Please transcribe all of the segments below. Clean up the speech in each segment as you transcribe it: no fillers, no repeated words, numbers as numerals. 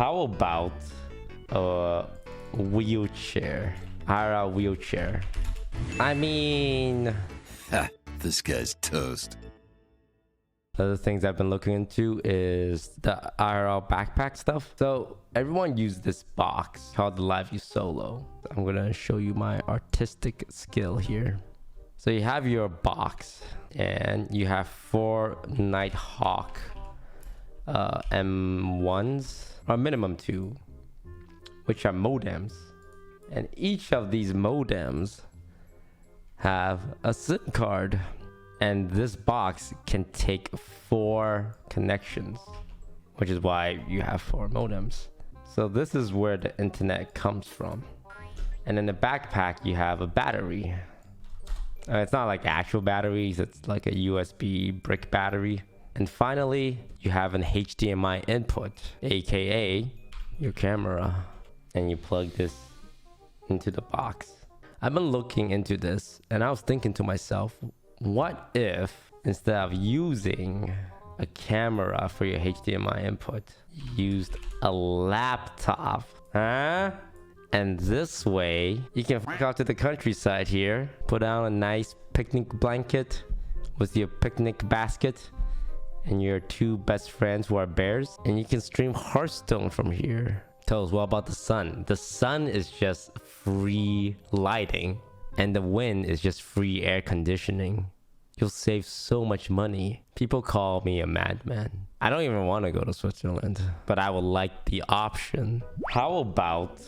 How about a wheelchair? IRL wheelchair. I mean, this guy's toast. other things I've been looking into is the IRL backpack stuff. So everyone used this box called the Live You Solo. I'm gonna show you my artistic skill here. So you have your box and you have 4 Nighthawk M1s, or minimum 2, which are modems. And each of these modems have a SIM card. And this box can take 4 connections, which is why you have 4 modems. So this is where the internet comes from. And in the backpack, you have a battery. It's not like actual batteries, it's like a USB brick battery. And finally, you have an HDMI input, aka your camera. And you plug this into the box. I've been looking into this and I was thinking to myself, what if instead of using a camera for your HDMI input, you used a laptop? Huh? And this way, you can fuck out to the countryside here, put down a nice picnic blanket with your picnic basket and your 2 best friends who are bears, and you can stream Hearthstone from here. Tell us, what about the sun? The sun is just free lighting, and the wind is just free air conditioning. You'll save so much money. People call me a madman. I don't even want to go to Switzerland, but I would like the option. How about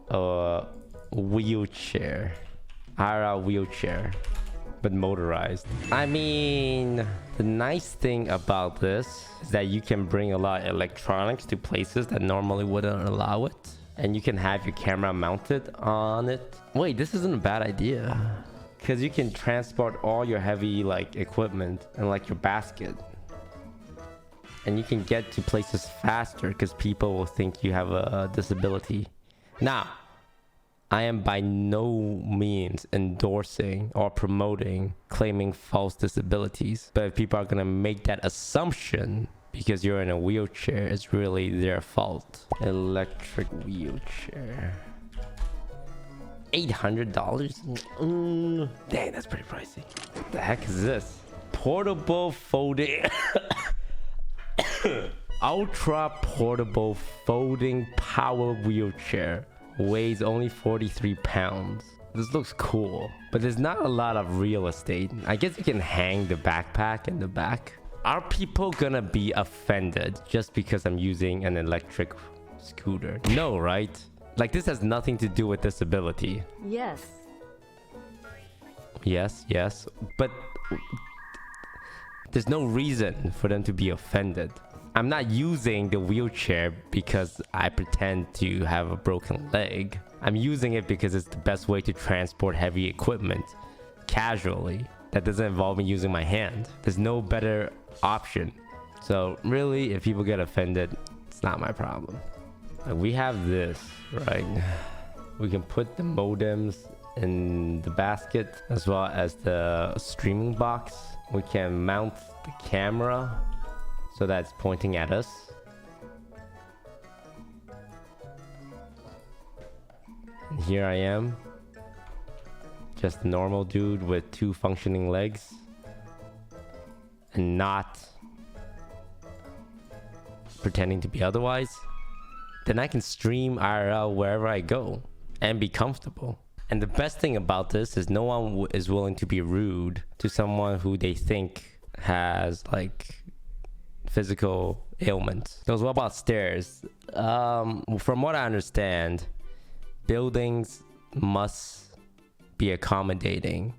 a wheelchair? IRL wheelchair, but motorized. I mean, the nice thing about this is that you can bring a lot of electronics to places that normally wouldn't allow it. And you can have your camera mounted on it. Wait, this isn't a bad idea. Because you can transport all your heavy equipment and your basket. And you can get to places faster because people will think you have a disability. Now, I am by no means endorsing or promoting claiming false disabilities. But if people are going to make that assumption because you're in a wheelchair, it's really their fault. Electric wheelchair. $800? Dang, that's pretty pricey. What the heck is this? Portable folding... Ultra portable folding power wheelchair. Weighs only 43 pounds. This looks cool, but there's not a lot of real estate. I guess you can hang the backpack in the back. Are people gonna be offended just because I'm using an electric scooter? No, right? This has nothing to do with disability. Yes. Yes, but there's no reason for them to be offended. I'm not using the wheelchair because I pretend to have a broken leg. I'm using it because it's the best way to transport heavy equipment casually. That doesn't involve me using my hand. There's no better option. So really, if people get offended, it's not my problem. We have this, right? We can put the modems in the basket as well as the streaming box. We can mount the camera so that it's pointing at us. And here I am, just a normal dude with 2 functioning legs and not pretending to be otherwise. Then I can stream IRL wherever I go and be comfortable. And the best thing about this is no one is willing to be rude to someone who they think has physical ailments. So what about stairs? From what I understand, buildings must be accommodating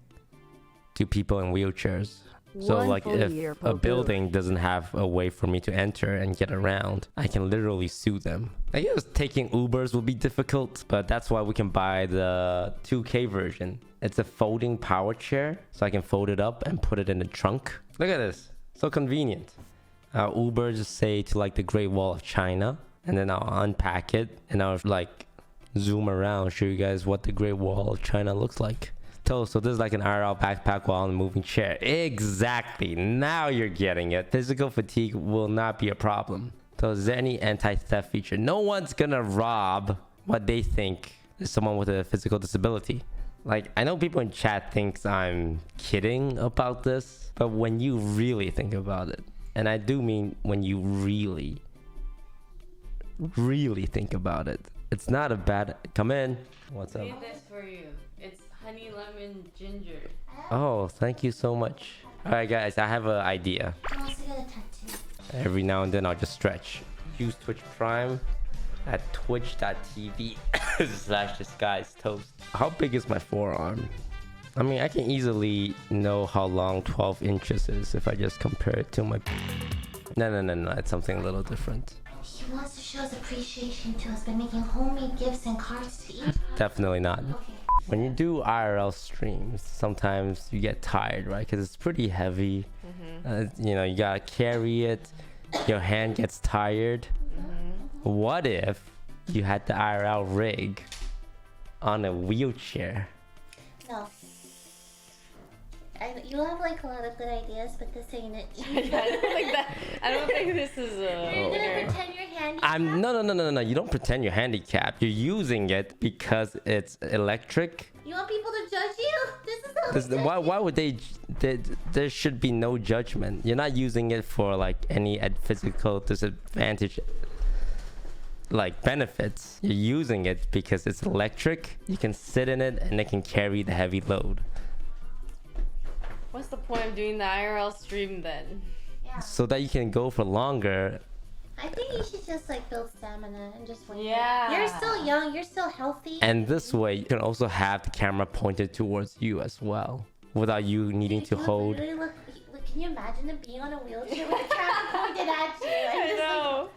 to people in wheelchairs. So if a building doesn't have a way for me to enter and get around, I can literally sue them. I guess taking Ubers will be difficult, but that's why we can buy the 2K version. It's a folding power chair, so I can fold it up and put it in the trunk. Look at this, so convenient. I'll Uber just say to the Great Wall of China, and then I'll unpack it and I'll zoom around, show you guys what the Great Wall of China looks like. So this is like an IRL backpack while on a moving chair. Exactly. Now you're getting it. Physical fatigue will not be a problem. So is there any anti-theft feature? No one's gonna rob what they think is someone with a physical disability. Like, I know people in chat thinks I'm kidding about this, but when you really think about it, and I do mean when you really think about it, it's not a bad... Come in. What's up? I made this for you. It's honey lemon ginger. Oh, thank you so much. All right, guys, I have an idea. I also got a tattoo. Every now and then I'll just stretch. Use Twitch Prime at twitch.tv/disguisetoast. How big is my forearm? I mean, I can easily know how long 12 inches is if I just compare it to my... No, it's something a little different. He wants to show his appreciation to us by making homemade gifts and cards to each. Definitely not. Okay. When you do IRL streams, sometimes you get tired, right? Because it's pretty heavy. You know, you gotta carry it. Your hand gets tired. What if you had the IRL rig on a wheelchair? No. You have like a lot of good ideas, but this ain't it. I don't think this is You're gonna pretend you're handicapped? No. You don't pretend you're handicapped. You're using it because it's electric. You want people to judge you? This is how Why would they? There should be no judgment. You're not using it for like any physical disadvantage, like benefits. You're using it because it's electric. You can sit in it and it can carry the heavy load. What's the point of doing the IRL stream then? Yeah. So that you can go for longer. I think you should just like build stamina and just wait. Yeah. You're still young. You're still healthy. And this way, you can also have the camera pointed towards you as well, without you needing to hold. Look, can you imagine him being on a wheelchair with the camera pointed at you? I know.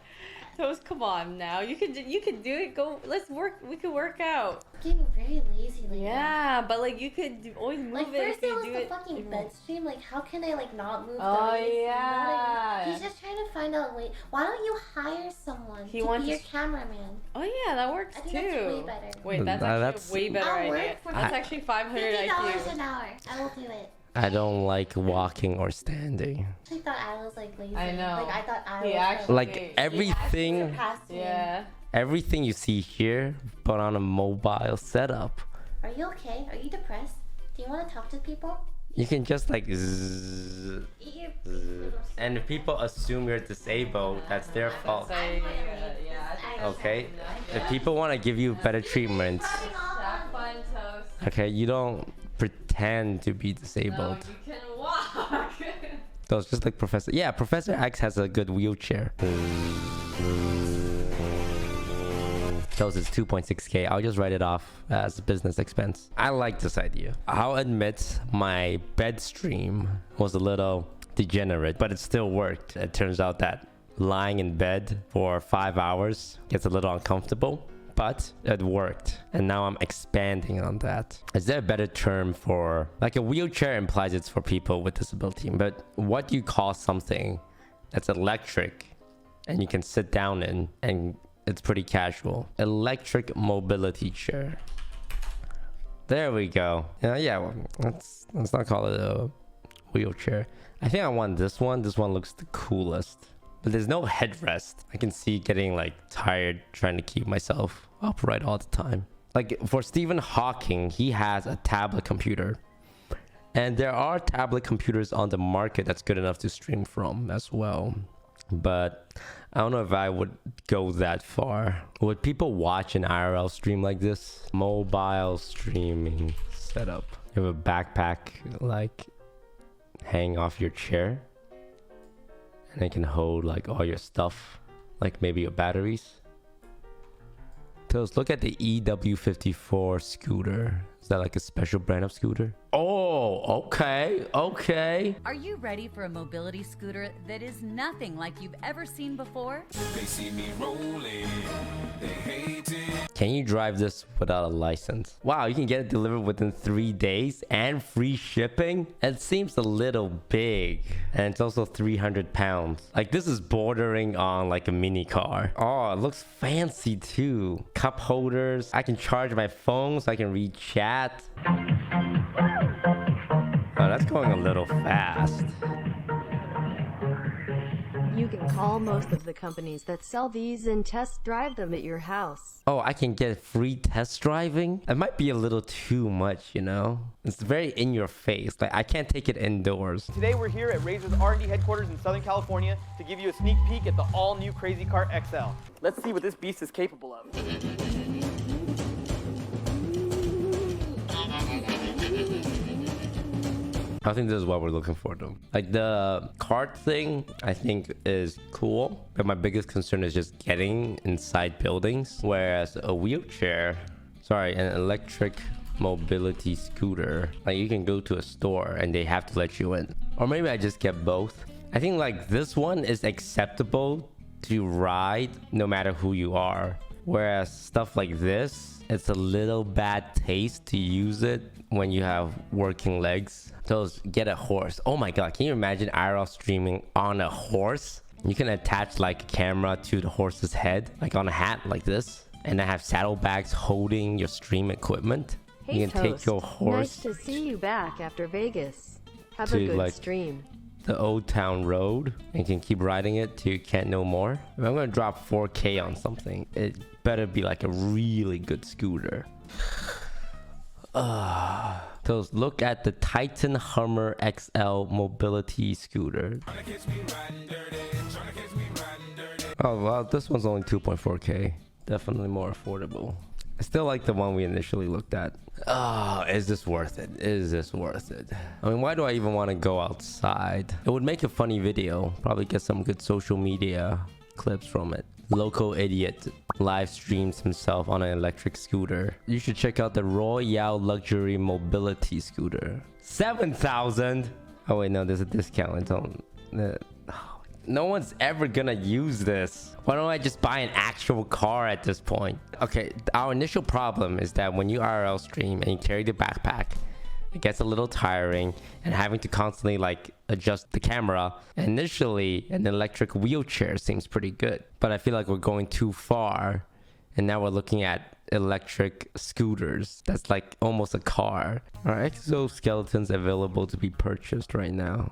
Toast, come on now. You can do it. Go. Let's work. We could work out. Getting very lazy lately. Yeah, but like you could always move Like it. first if it you was do the it. fucking bed stream. Like how can I like not move? Oh, the AC? yeah. You know what I mean? He's just trying to find out. Wait, why don't you hire someone He to wants be your to- cameraman? Oh yeah, that works I think too. that's way better. Wait, that's That's- actually a way better I'll work idea. for That's that. actually 500 $50 IQ. an hour. I will do it. I don't like walking or standing. I thought I was like lazy. I know. Like I thought I He was actually- Like everything, surpassed me. Yeah. everything you see here, but on a mobile setup. Are you okay? Are you depressed? Do you want to talk to people? You can just like zzz, Eat your and if people assume you're disabled, that's their fault. Okay? If people want to give you better treatment, Have fun, Toast. okay, you don't pretend to be disabled. No, you can walk. So it's just like Professor. Yeah, Professor X has a good wheelchair. Shows it's 2.6K. I'll just write it off as a business expense. I like this idea. I'll admit my bed stream was a little degenerate, but it still worked. It turns out that lying in bed for 5 hours gets a little uncomfortable, but it worked. And now I'm expanding on that. Is there a better term for, like, a wheelchair implies it's for people with disability, but what do you call something that's electric and you can sit down in and it's pretty casual? Electric mobility chair. There we go. Yeah, well, let's not call it a wheelchair. I think I want this one. This one looks the coolest. But there's no headrest. I can see getting like tired trying to keep myself upright all the time. Like for Stephen Hawking, he has a tablet computer. And there are tablet computers on the market that's good enough to stream from as well. But I don't know if I would go that far. Would people watch an IRL stream like this? Mobile streaming setup. You have a backpack like hang off your chair. And it can hold like all your stuff. Like maybe your batteries. Toast, look at the EW54 scooter. Is that like a special brand of scooter? Oh, okay. Are you ready for a mobility scooter that is nothing like you've ever seen before? They see me rolling, they hate it. Can you drive this without a license? Wow, you can get it delivered within 3 days and free shipping? It seems a little big. And it's also 300 pounds. Like this is bordering on like a mini car. Oh, it looks fancy too. Cup holders. I can charge my phone so I can read chat. Oh, that's going a little fast. You can call most of the companies that sell these and test drive them at your house. Oh, I can get free test driving? It might be a little too much, you know? It's very in your face. Like, I can't take it indoors. Today we're here at Razor's R&D headquarters in Southern California to give you a sneak peek at the all-new Crazy Cart XL. Let's see what this beast is capable of. I think this is what we're looking for though. Like the cart thing, I think is cool, but my biggest concern is just getting inside buildings. Whereas a wheelchair, an electric mobility scooter, like you can go to a store and they have to let you in. Or maybe I just get both. I think like this one is acceptable to ride no matter who you are. Whereas stuff like this, it's a little bad taste to use it when you have working legs. So get a horse. Oh my god, can you imagine IRL streaming on a horse? You can attach like a camera to the horse's head, like on a hat like this, and then have saddlebags holding your stream equipment. Hey, you can take your horse nice to see you back after Vegas. Have to, a good like, stream. the Old Town Road and can keep riding it till you can't no more. If I'm gonna drop 4K on something, it better be like a really good scooter. So look at the Titan Hummer XL mobility scooter. Oh well, this one's only 2.4K. Definitely more affordable. I still like the one we initially looked at. Is this worth it? Is this worth it? I mean, why do I even want to go outside? It would make a funny video. Probably get some good social media clips from it. Local idiot live streams himself on an electric scooter. You should check out the Royale Luxury Mobility Scooter. 7,000. Oh wait, no, there's a discount. No one's ever gonna use this. Why don't I just buy an actual car at this point? Okay, our initial problem is that when you IRL stream and you carry the backpack, it gets a little tiring and having to constantly like adjust the camera. Initially, an electric wheelchair seems pretty good, but I feel like we're going too far and now we're looking at electric scooters. That's like almost a car. Are exoskeletons available to be purchased right now?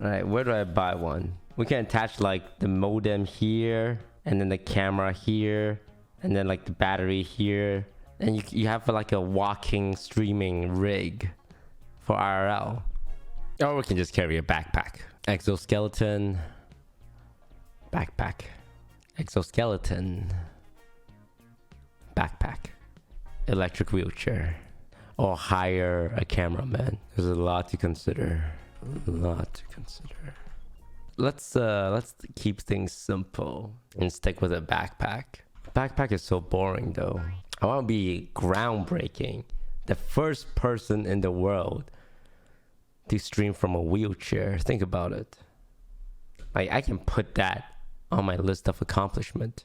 Alright, where do I buy one? We can attach like the modem here and then the camera here and then like the battery here, and you have like a walking streaming rig for IRL. Or we can just carry a backpack. Exoskeleton, backpack, exoskeleton, backpack, electric wheelchair, or hire a cameraman. There's a lot to consider. Let's keep things simple and stick with a backpack. Backpack is so boring though. I want to be groundbreaking, the first person in the world to stream from a wheelchair. Think about it. Like, I can put that on my list of accomplishment.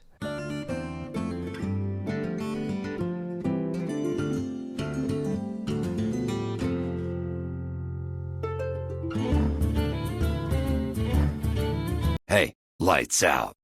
Hey, lights out.